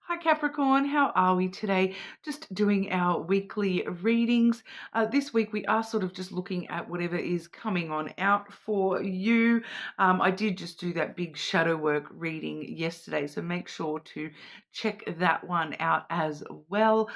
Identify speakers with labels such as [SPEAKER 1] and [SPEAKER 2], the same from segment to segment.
[SPEAKER 1] Hi Capricorn, how are we today? Just doing our weekly readings. This week we are sort of just looking at whatever is coming on out for you. I did just do that big shadow work reading yesterday, so make sure to check that one out as well.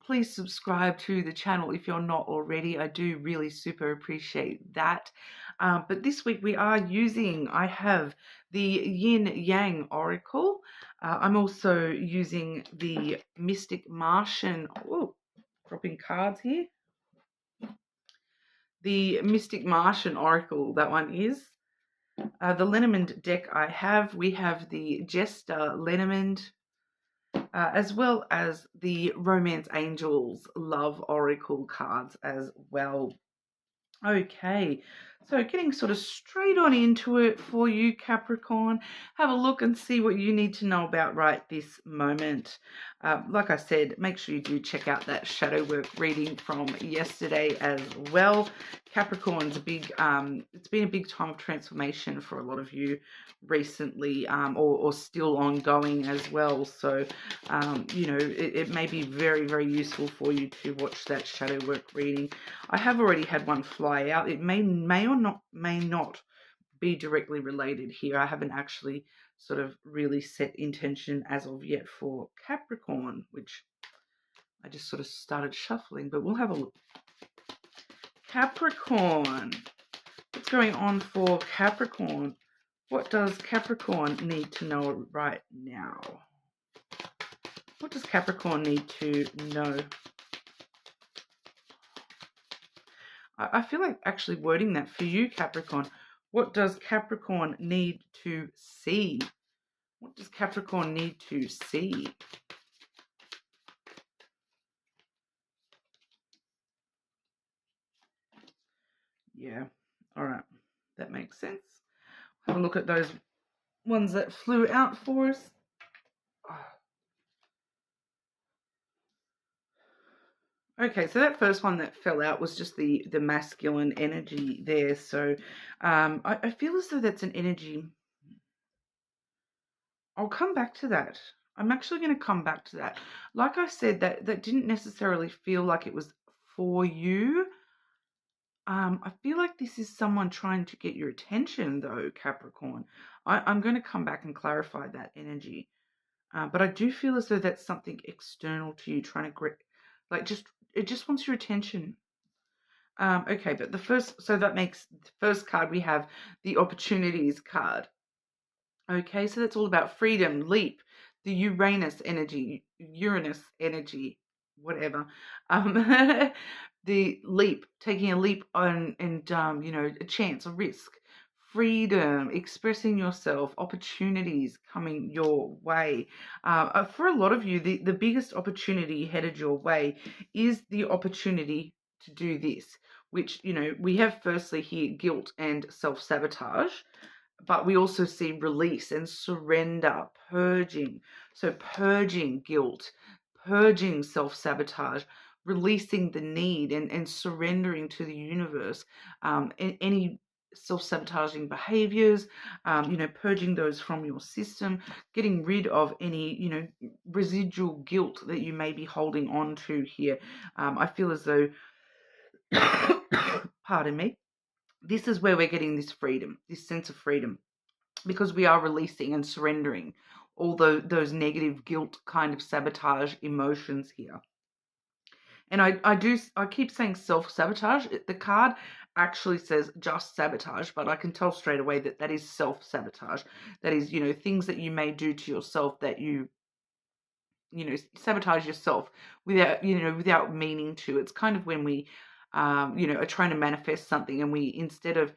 [SPEAKER 1] Please subscribe to the channel if you're not already. I do really super appreciate that. But this week I have the Yin Yang Oracle. I'm also using the Mystic Martian. Oh, dropping cards here. The Mystic Martian Oracle, that one is. The Lenormand deck we have the Jester Lenormand, as well as the Romance Angels Love Oracle cards as well. Okay, so getting sort of straight on into it for you, Capricorn. Have a look and see what you need to know about right this moment. Like I said, make sure you do check out that shadow work reading from yesterday as well. Capricorn's a big, it's been a big time of transformation for a lot of you recently, or still ongoing as well. So, it may be very, very useful for you to watch that shadow work reading. I have already had one fly out. It may not be directly related here. I haven't actually sort of really set intention as of yet for Capricorn, which I just sort of started shuffling, but we'll have a look. Capricorn. What's going on for Capricorn? What does Capricorn need to know right now? What does Capricorn need to know? I feel like actually wording that for you, Capricorn. What does Capricorn need to see? What does Capricorn need to see? Yeah, all right. That makes sense. Have a look at those ones that flew out for us. Okay, so that first one that fell out was just the masculine energy there. So I feel as though that's an energy. I'll come back to that. I'm actually going to come back to that. Like I said, that didn't necessarily feel like it was for you. I feel like this is someone trying to get your attention, though, Capricorn. I'm going to come back and clarify that energy. But I do feel as though that's something external to you, trying to grip, it just wants your attention. Okay, but that makes the first card we have the opportunities card. Okay, so that's all about freedom, leap, the Uranus energy, whatever. The leap, taking a leap on, and a chance, a risk, freedom, expressing yourself, opportunities coming your way. For a lot of you, the biggest opportunity headed your way is the opportunity to do this, which, we have firstly here guilt and self-sabotage. But we also see release and surrender, purging. So purging guilt, purging self-sabotage, releasing the need and surrendering to the universe. Any self-sabotaging behaviors, purging those from your system, getting rid of any, residual guilt that you may be holding on to here. I feel as though, pardon me, this is where we're getting this freedom, this sense of freedom, because we are releasing and surrendering all those negative guilt kind of sabotage emotions here. And I keep saying self-sabotage. The card actually says just sabotage, but I can tell straight away that that is self-sabotage. That is, things that you may do to yourself that you sabotage yourself without meaning to. It's kind of when we, are trying to manifest something, and we, instead of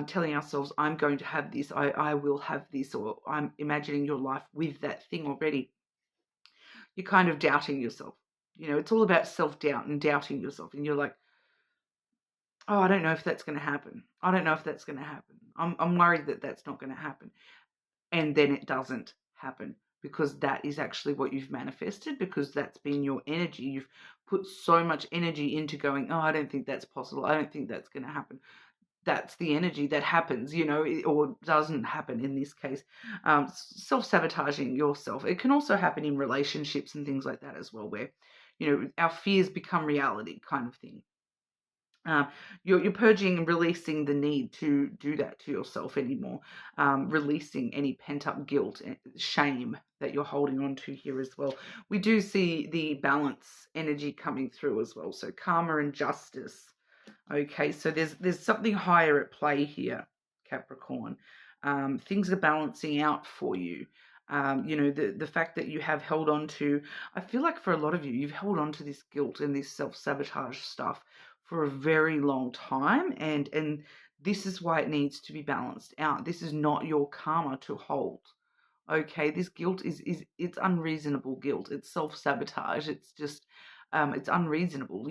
[SPEAKER 1] telling ourselves, I'm going to have this, I will have this, or I'm imagining your life with that thing already, you're kind of doubting yourself. It's all about self-doubt and doubting yourself. And you're like, oh, I don't know if that's going to happen. I don't know if that's going to happen. I'm worried that that's not going to happen. And then it doesn't happen, because that is actually what you've manifested, because that's been your energy. You've put so much energy into going, oh, I don't think that's possible. I don't think that's going to happen. that's the energy that happens, or doesn't happen in this case. Self-sabotaging yourself. It can also happen in relationships and things like that as well, where, our fears become reality kind of thing. Uh, you're purging and releasing the need to do that to yourself anymore, releasing any pent-up guilt and shame that you're holding on to here as well. We do see the balance energy coming through as well, so karma and justice. Okay, so there's something higher at play here, Capricorn. Things are balancing out for you. The fact that you have held on to, I feel like for a lot of you, you've held on to this guilt and this self-sabotage stuff for a very long time, and this is why it needs to be balanced out. This is not your karma to hold. Okay, this guilt is it's unreasonable guilt. It's self-sabotage. It's just it's unreasonable.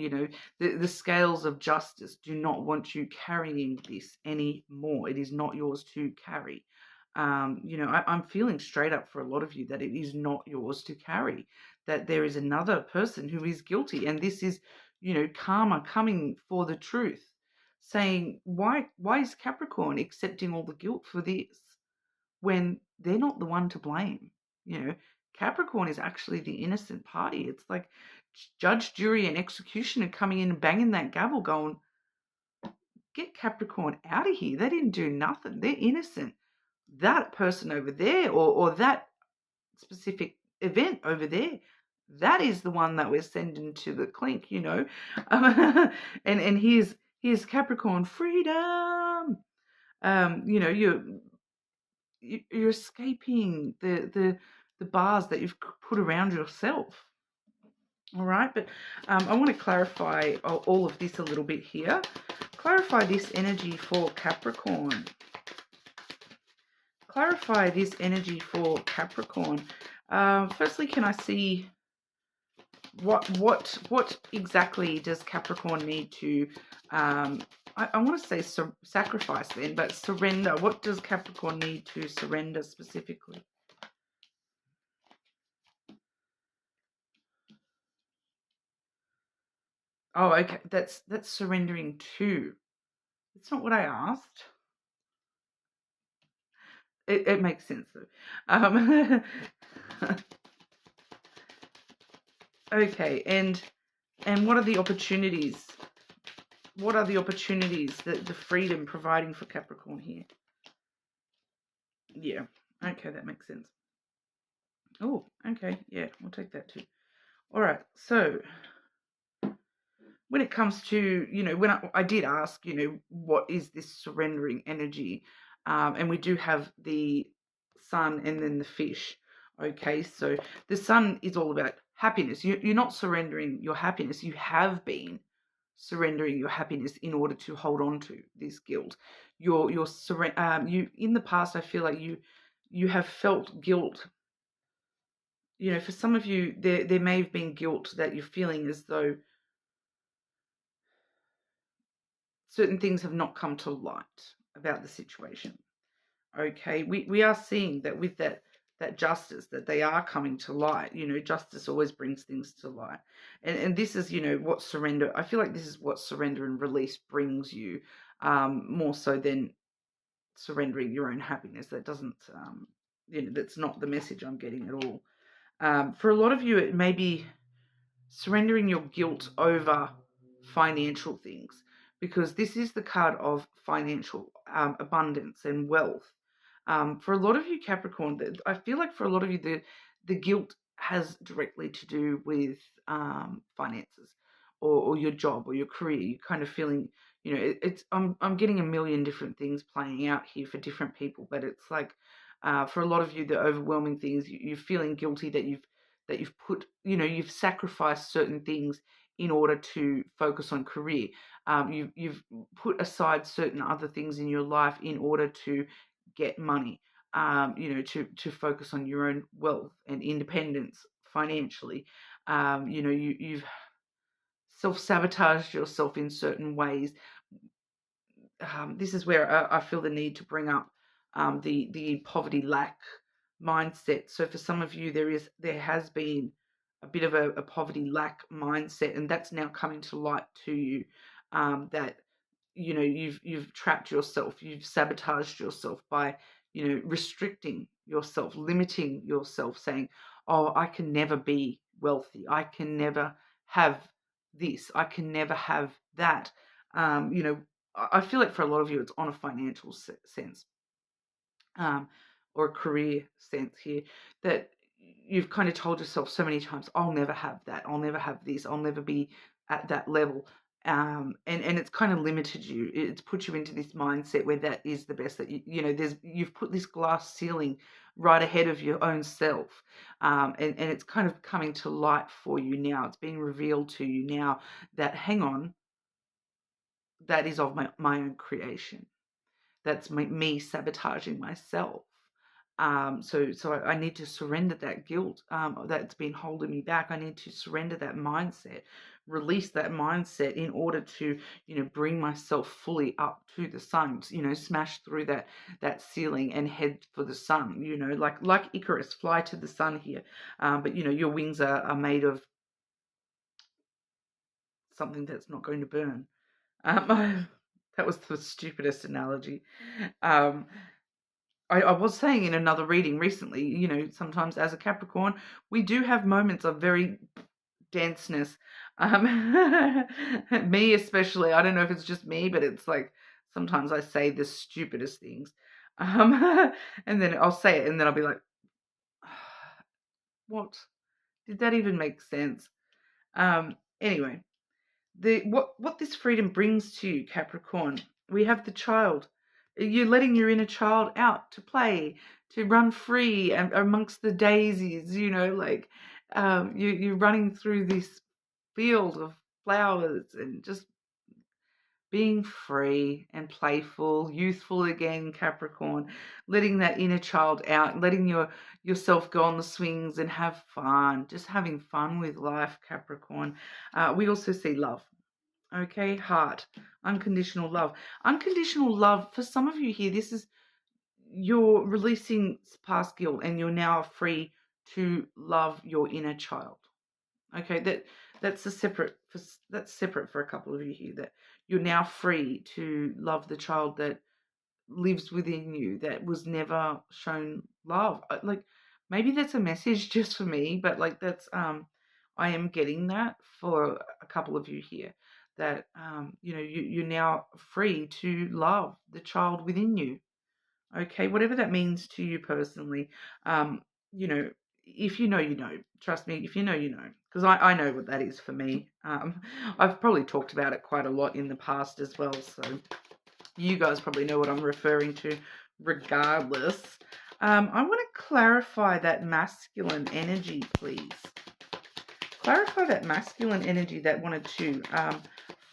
[SPEAKER 1] The scales of justice do not want you carrying this anymore. It is not yours to carry. I'm feeling straight up for a lot of you that it is not yours to carry, that there is another person who is guilty, and this is, karma coming for the truth, saying, why is Capricorn accepting all the guilt for this when they're not the one to blame? Capricorn is actually the innocent party. It's like judge, jury, and executioner coming in and banging that gavel going, get Capricorn out of here. They didn't do nothing. They're innocent. That person over there, or that specific event over there, that is the one that we're sending to the clink, and here's Capricorn freedom. You're escaping the bars that you've put around yourself. All right, but I want to clarify all of this a little bit here. Clarify this energy for Capricorn. Clarify this energy for Capricorn. Firstly, can I see what exactly does Capricorn need to? I want to say sacrifice then, but surrender. What does Capricorn need to surrender specifically? Oh, okay. That's surrendering to. It's not what I asked. It makes sense though. Okay, and what are the opportunities? What are the opportunities that the freedom providing for Capricorn here? Yeah. Okay, that makes sense. Oh, okay. Yeah, we'll take that too. All right. So when it comes to, when I did ask, what is this surrendering energy? And we do have the sun and then the fish. Okay, so the sun is all about happiness. You're not surrendering your happiness. You have been surrendering your happiness in order to hold on to this guilt. You in the past, I feel like you have felt guilt. For some of you, there may have been guilt that you're feeling as though certain things have not come to light about the situation. Okay, we are seeing that with that justice, that they are coming to light. Justice always brings things to light, and this is what surrender. I feel like this is what surrender and release brings you, more so than surrendering your own happiness. That doesn't, that's not the message I'm getting at all. For a lot of you, it may be surrendering your guilt over financial things, because this is the card of financial abundance and wealth. For a lot of you, Capricorn, I feel like for a lot of you, the guilt has directly to do with finances, or your job or your career. You're kind of feeling, I'm getting a million different things playing out here for different people, but it's like for a lot of you, the overwhelming things, you're feeling guilty that you've put, you've sacrificed certain things in order to focus on career. You've put aside certain other things in your life in order to get money, to focus on your own wealth and independence financially. You've self-sabotaged yourself in certain ways. This is where I feel the need to bring up the poverty lack mindset. So for some of you, there has been a bit of a poverty lack mindset, and that's now coming to light to you, that you've trapped yourself, you've sabotaged yourself by, restricting yourself, limiting yourself, saying, oh, I can never be wealthy, I can never have this, I can never have that. I feel like for a lot of you it's on a financial sense, um, or a career sense here, that you've kind of told yourself so many times, I'll never have that, I'll never have this, I'll never be at that level. And it's kind of limited you. It's put you into this mindset where that is the best, that you've put this glass ceiling right ahead of your own self. And it's kind of coming to light for you now. It's being revealed to you now that, hang on, that is of my own creation. That's me sabotaging myself. So I need to surrender that guilt that's been holding me back. I need to surrender that mindset, release that mindset in order to, bring myself fully up to the sun, smash through that ceiling and head for the sun, like Icarus, fly to the sun here. But, your wings are made of something that's not going to burn. That was the stupidest analogy. I was saying in another reading recently, sometimes as a Capricorn, we do have moments of very denseness. Me especially, I don't know if it's just me, but it's like sometimes I say the stupidest things. And then I'll say it and then I'll be like, what? Did that even make sense? Anyway, what this freedom brings to you, Capricorn, we have the child. You're letting your inner child out to play, to run free and amongst the daisies, you're running through this field of flowers and just being free and playful, youthful again, Capricorn, letting that inner child out, letting yourself go on the swings and have fun, just having fun with life, Capricorn. We also see love. Okay, heart, unconditional love. Unconditional love, for some of you here, this is, you're releasing past guilt and you're now free to love your inner child. Okay, that's separate for a couple of you here, that you're now free to love the child that lives within you, that was never shown love. Like, maybe that's a message just for me, but that's I am getting that for a couple of you here, that you're now free to love the child within you. Okay, whatever that means to you personally. You know, if you know, you know. Trust me, if you know, you know. Because I know what that is for me. I've probably talked about it quite a lot in the past as well, so you guys probably know what I'm referring to regardless. I want to clarify that masculine energy, please. Clarify that masculine energy that wanted to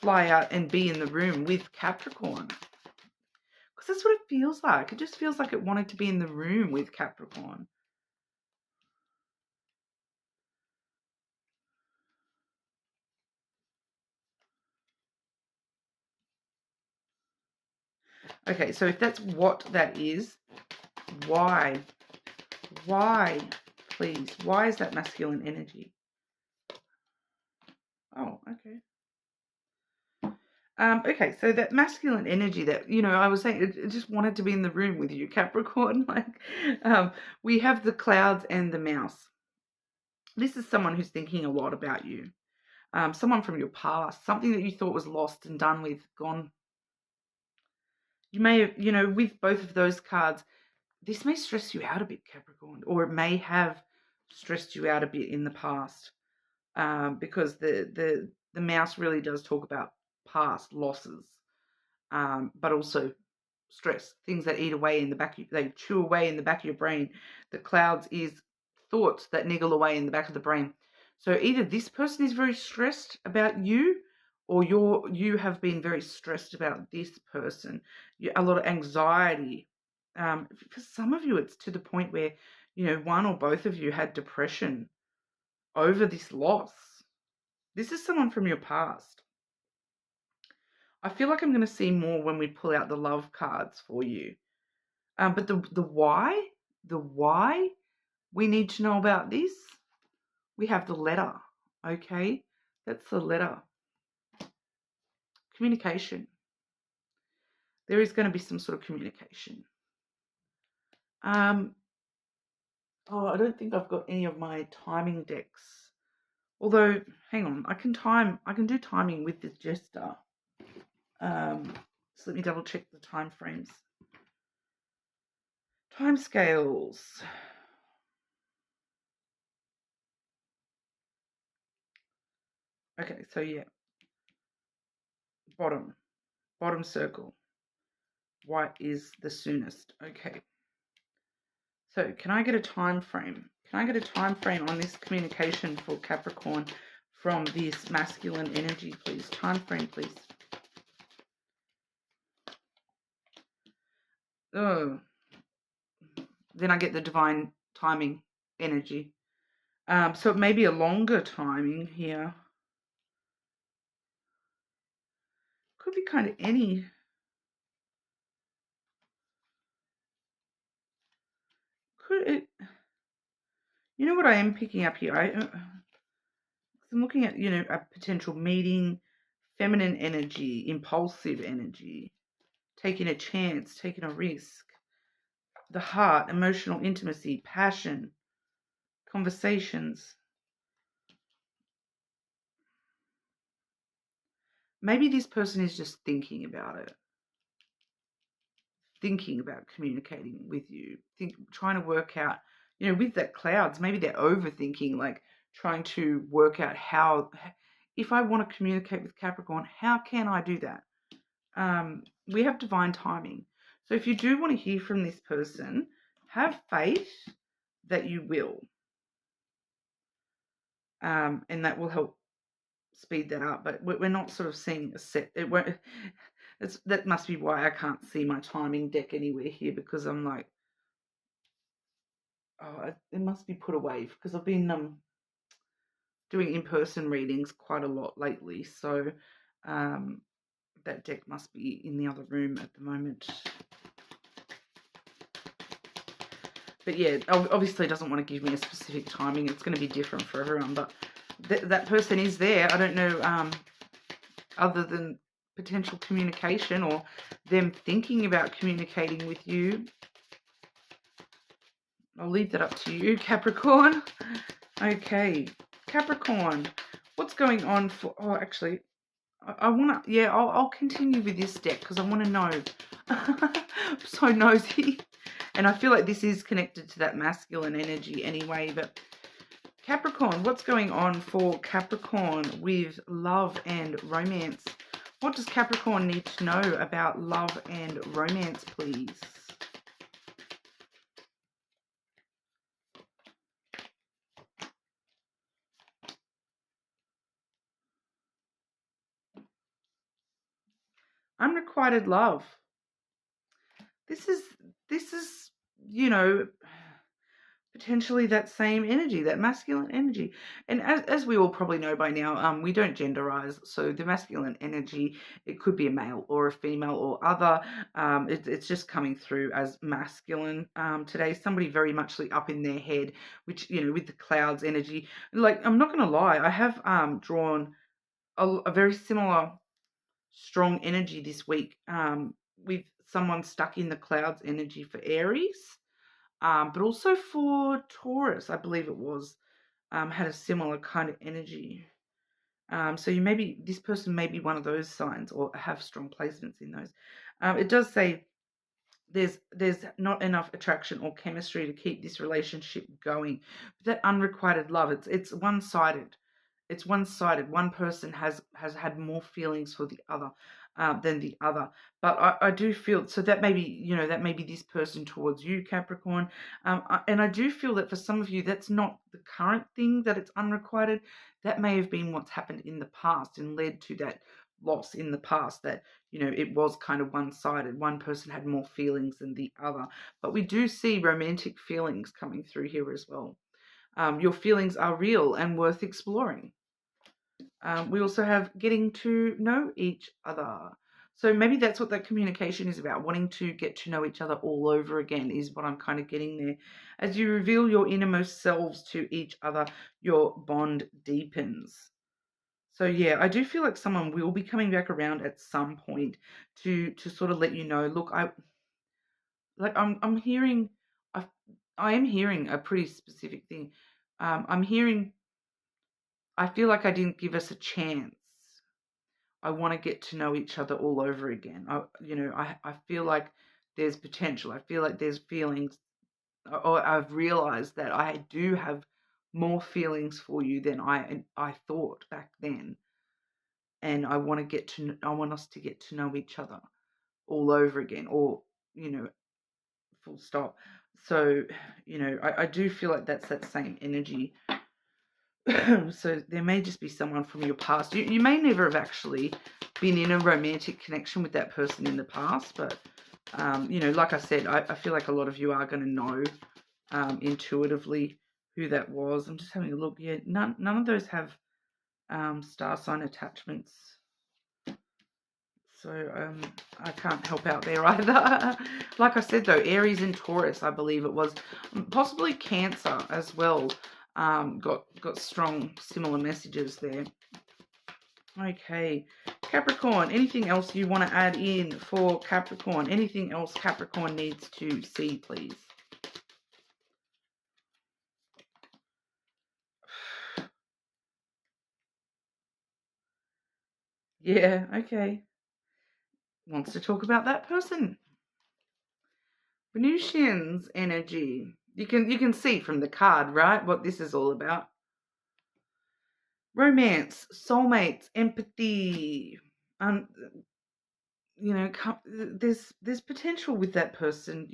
[SPEAKER 1] fly out and be in the room with Capricorn. Because that's what it feels like. It just feels like it wanted to be in the room with Capricorn. Okay, so if that's what that is, why? Why, please? Why is that masculine energy? Oh, okay. Okay, so that masculine energy that, I was saying, it just wanted to be in the room with you, Capricorn. We have the clouds and the mouse. This is someone who's thinking a lot about you. Someone from your past, something that you thought was lost and done with, gone. You may have, with both of those cards, this may stress you out a bit, Capricorn, or it may have stressed you out a bit in the past, because the mouse really does talk about past losses, but also stress, things that eat away in the back, they chew away in the back of your brain. The clouds is thoughts that niggle away in the back of the brain. So either this person is very stressed about you, or you have been very stressed about this person. A lot of anxiety. For some of you, it's to the point where, one or both of you had depression over this loss. This is someone from your past. I feel like I'm going to see more when we pull out the love cards for you. But the why we need to know about this, we have the letter, okay? That's the letter. Communication. There is going to be some sort of communication. Oh, I don't think I've got any of my timing decks. Although, hang on, I can do timing with this jester. So let me double check the time frames. Time scales. Okay, so yeah. Bottom circle. White is the soonest. Okay. So can I get a time frame? Can I get a time frame on this communication for Capricorn from this masculine energy, please? Time frame, please. Oh, then I get the divine timing energy. So it may be a longer timing here. Could be kind of any. Could it? You know what I am picking up here? I'm looking at, a potential meeting, feminine energy, impulsive energy, taking a chance, taking a risk, the heart, emotional intimacy, passion, conversations. Maybe this person is just thinking about it, thinking about communicating with you, trying to work out, with that clouds, maybe they're overthinking, like trying to work out how, if I want to communicate with Capricorn, how can I do that? We have divine timing. So if you do want to hear from this person, have faith that you will. And that will help speed that up. But we're not sort of seeing a set. That must be why I can't see my timing deck anywhere here, because I'm like, oh, it must be put away, because I've been doing in-person readings quite a lot lately. So that deck must be in the other room at the moment. But yeah, obviously doesn't want to give me a specific timing. It's going to be different for everyone. But that person is there. I don't know, other than potential communication or them thinking about communicating with you. I'll leave that up to you, Capricorn. Okay, Capricorn, what's going on for... Oh, actually, I want to... Yeah, I'll continue with this deck because I want to know. I'm so nosy. And I feel like this is connected to that masculine energy anyway. But Capricorn, what's going on for Capricorn with love and romance? What does Capricorn need to know about love and romance, please? Unrequited love. This is, potentially that same energy, that masculine energy. And as we all probably know by now, we don't genderize. So the masculine energy, it could be a male or a female or other. It's just coming through as masculine today. Somebody very much up in their head, which, with the clouds energy. Like, I'm not going to lie, I have drawn a very similar strong energy this week with someone stuck in the clouds energy for Aries. But also for Taurus, I believe it was, had a similar kind of energy. So this person may be one of those signs or have strong placements in those. It does say there's not enough attraction or chemistry to keep this relationship going. But that unrequited love, it's one-sided. It's one-sided. One person has had more feelings for the other than the other. But I do feel, so that may be, that may be this person towards you, Capricorn. And I do feel that for some of you, that's not the current thing, that it's unrequited. That may have been what's happened in the past and led to that loss in the past, that, it was kind of one-sided. One person had more feelings than the other. But we do see romantic feelings coming through here as well. Your feelings are real and worth exploring. We also have getting to know each other. So maybe that's what that communication is about, wanting to get to know each other all over again is what I'm kind of getting there. As you reveal your innermost selves to each other, your bond deepens. So yeah, I do feel like someone will be coming back around at some point to sort of let you know, look, I'm hearing, I I am hearing a pretty specific thing. I'm hearing, I feel like I didn't give us a chance. I want to get to know each other all over again. I feel like there's potential. I feel like there's feelings, or I've realized that I do have more feelings for you than I thought back then, and I want us to get to know each other all over again, or you know, full stop. So, I do feel like that's that same energy. So there may just be someone from your past. You may never have actually been in a romantic connection with that person in the past, but like I said, I feel like a lot of you are going to know intuitively who that was. I'm just having a look. Yeah, none of those have star sign attachments. So I can't help out there either. Like I said, though, Aries and Taurus, I believe it was. Possibly Cancer as well. Got strong similar messages there. Okay, Capricorn, anything else you want to add in for Capricorn? Anything else Capricorn needs to see, please? Yeah, okay. Wants to talk about that person. Venusian's energy. You can see from the card, right, what this is all about. Romance, soulmates, empathy. There's potential with that person.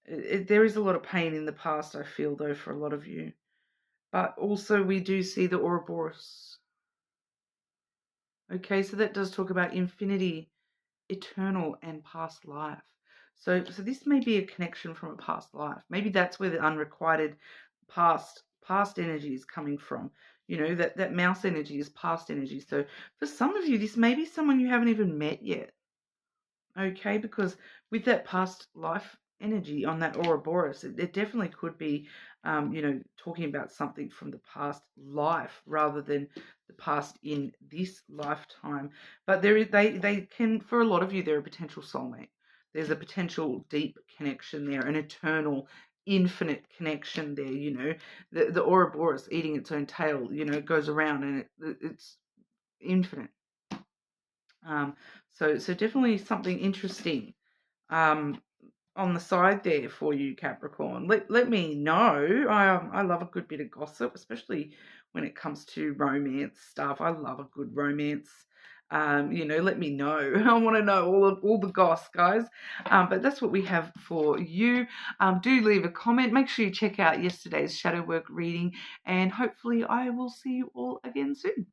[SPEAKER 1] There is a lot of pain in the past, I feel, though, for a lot of you. But also we do see the Ouroboros. Okay, so that does talk about infinity, eternal, and past life. So this may be a connection from a past life. Maybe that's where the unrequited past energy is coming from. That mouse energy is past energy. So for some of you, this may be someone you haven't even met yet. Okay, because with that past life energy on that Ouroboros, it definitely could be, talking about something from the past life rather than the past in this lifetime. But they can, for a lot of you, they're a potential soulmate. There's a potential deep connection there, an eternal, infinite connection there. The Ouroboros eating its own tail, goes around, and it's infinite. So definitely something interesting on the side there for you, Capricorn. Let me know. I love a good bit of gossip, especially when it comes to romance stuff. I love a good romance. Let me know. I want to know all the goss, guys. But that's what we have for you. Do leave a comment. Make sure you check out yesterday's shadow work reading, and hopefully I will see you all again soon.